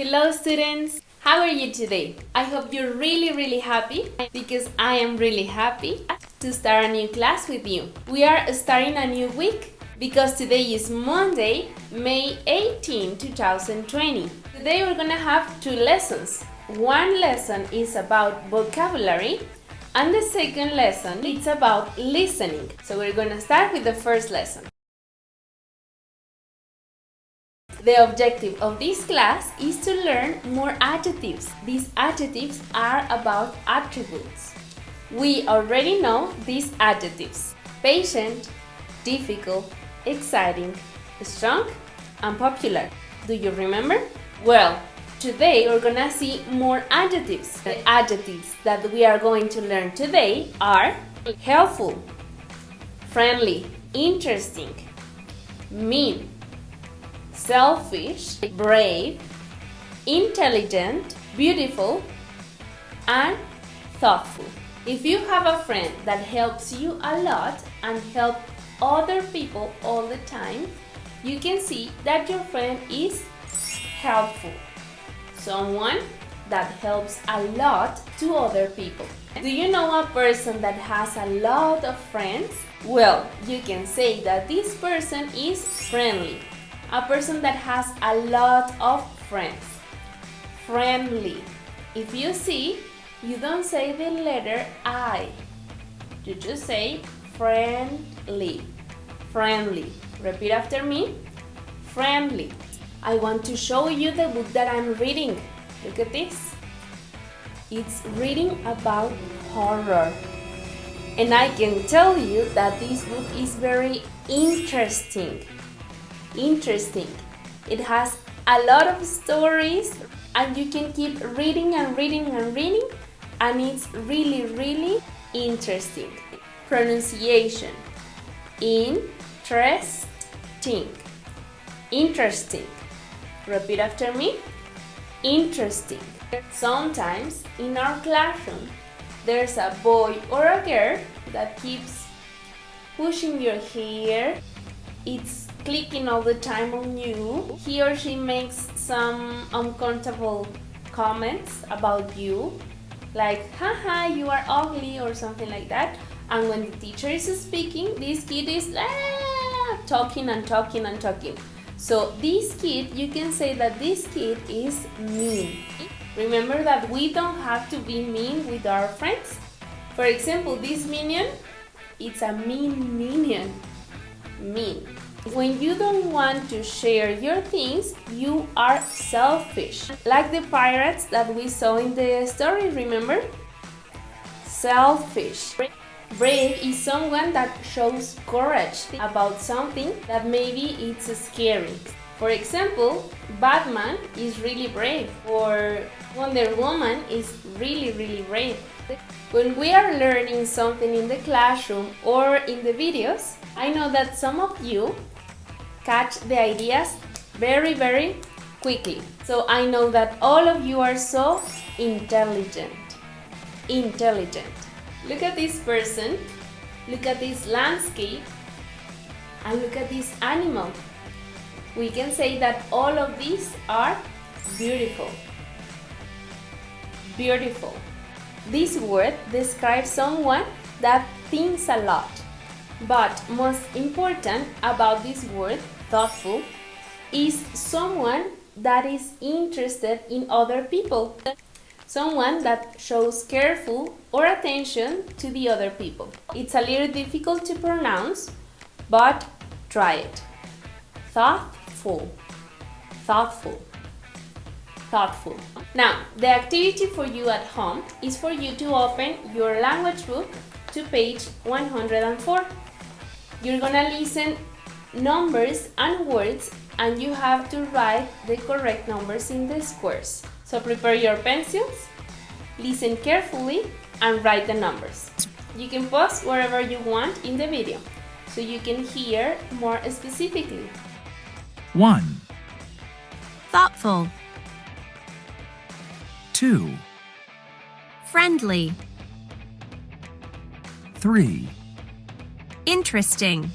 Hello students! How are you today? I hope you're really happy because I am really happy to start a new class with you. We are starting a new week because today is Monday, May 18, 2020. Today we're gonna have two lessons. One lesson is about vocabulary and the second lesson is about listening. So we're gonna start with the first lesson. The objective of this class is to learn more adjectives. These adjectives are about attributes. We already know these adjectives: patient, difficult, exciting, strong, and popular. Do you remember? Well, today we're gonna see more adjectives. The adjectives that we are going to learn today are helpful, friendly, interesting, mean, selfish, brave, intelligent, beautiful, and thoughtful. If you have a friend that helps you a lot and helps other people all the time, you can see that your friend is helpful. Someone that helps a lot to other people. Do you know a person that has a lot of friends? Well, you can say that this person is friendly. A person that has a lot of friends. Friendly. If you see, you don't say the letter I. You just say friendly. Friendly. Repeat after me. Friendly. I want to show you the book that I'm reading. Look at this. It's reading about horror. And I can tell you that this book is very interesting. It has a lot of stories and you can keep reading and it's really interesting. Pronunciation: interesting. Repeat after me. Interesting. Sometimes in our classroom there's a boy or a girl that keeps pushing your hair. It's clicking all the time on you. He or she makes some uncomfortable comments about you, like haha, you are ugly or something like that. And when the teacher is speaking, this kid is talking. So this kid, you can say that this kid is mean. Remember that we don't have to be mean with our friends. For example, this minion, it's a mean minion. Mean. When you don't want to share your things, you are selfish. Like the pirates that we saw in the story, remember? Selfish. Brave is someone that shows courage about something that maybe it's scary. For example, Batman is really brave, or Wonder Woman is really brave. When we are learning something in the classroom or in the videos, I know that some of you catch the ideas very quickly. So I know that all of you are so intelligent. Look at this person, look at this landscape, and look at this animal. We can say that all of these are beautiful. This word describes someone that thinks a lot. But most important about this word, thoughtful, is someone that is interested in other people. Someone that shows careful or attention to the other people. It's a little difficult to pronounce, but try it. Thoughtful. Now, the activity for you at home is for you to open your language book to page 104. You're gonna listen numbers and words and you have to write the correct numbers in the squares. So prepare your pencils, listen carefully, and write the numbers. You can pause wherever you want in the video so you can hear more specifically. 1, Thoughtful. 2, Friendly. 3, Interesting.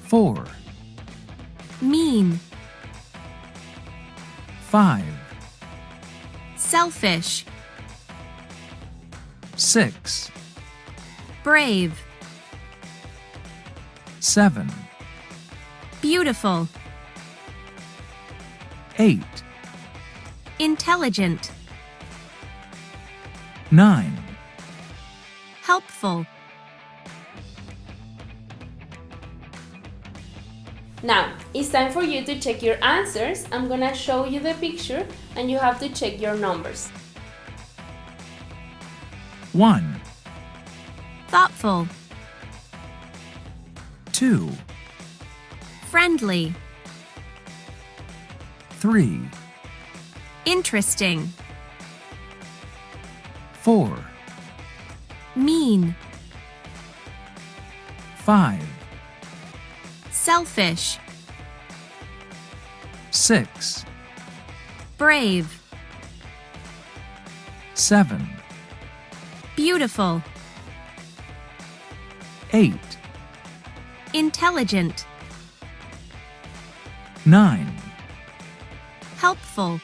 4, Mean. 5, selfish, 6, brave, 7, beautiful, 8, intelligent, 9, helpful. Now, it's time for you to check your answers. I'm gonna show you the picture and you have to check your numbers. 1, Thoughtful, 2, friendly, 3, interesting, 4, mean, 5, selfish, 6, brave, 7, beautiful, 8, intelligent, 9, helpful.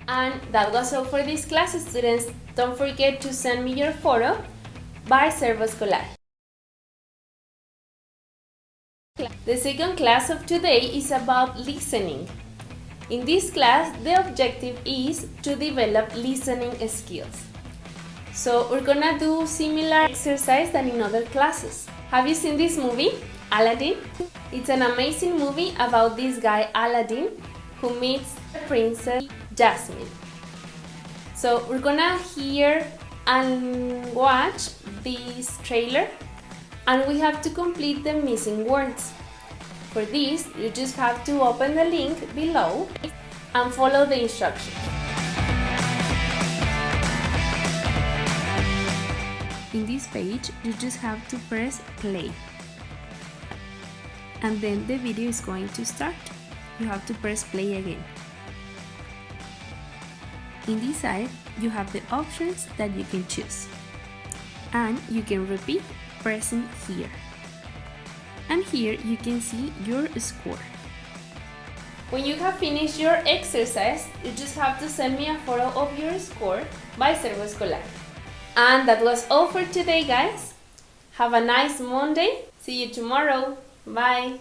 And that was all for this class, students. Don't forget to send me your photo by Servo Escolar. The second class of today is about listening. In this class, the objective is to develop listening skills. So we're gonna do similar exercise than in other classes. Have you seen this movie, Aladdin? It's an amazing movie about this guy Aladdin who meets Princess Jasmine. So we're gonna hear and watch this trailer and we have to complete the missing words. For this, you just have to open the link below and follow the instructions. In this page, you just have to press play. And then the video is going to start. You have to press play again. In this side, you have the options that you can choose. And you can repeat pressing here. And here you can see your score. When you have finished your exercise, you just have to send me a photo of your score by Servo Escolar. And that was all for today, guys. Have a nice Monday. See you tomorrow. Bye.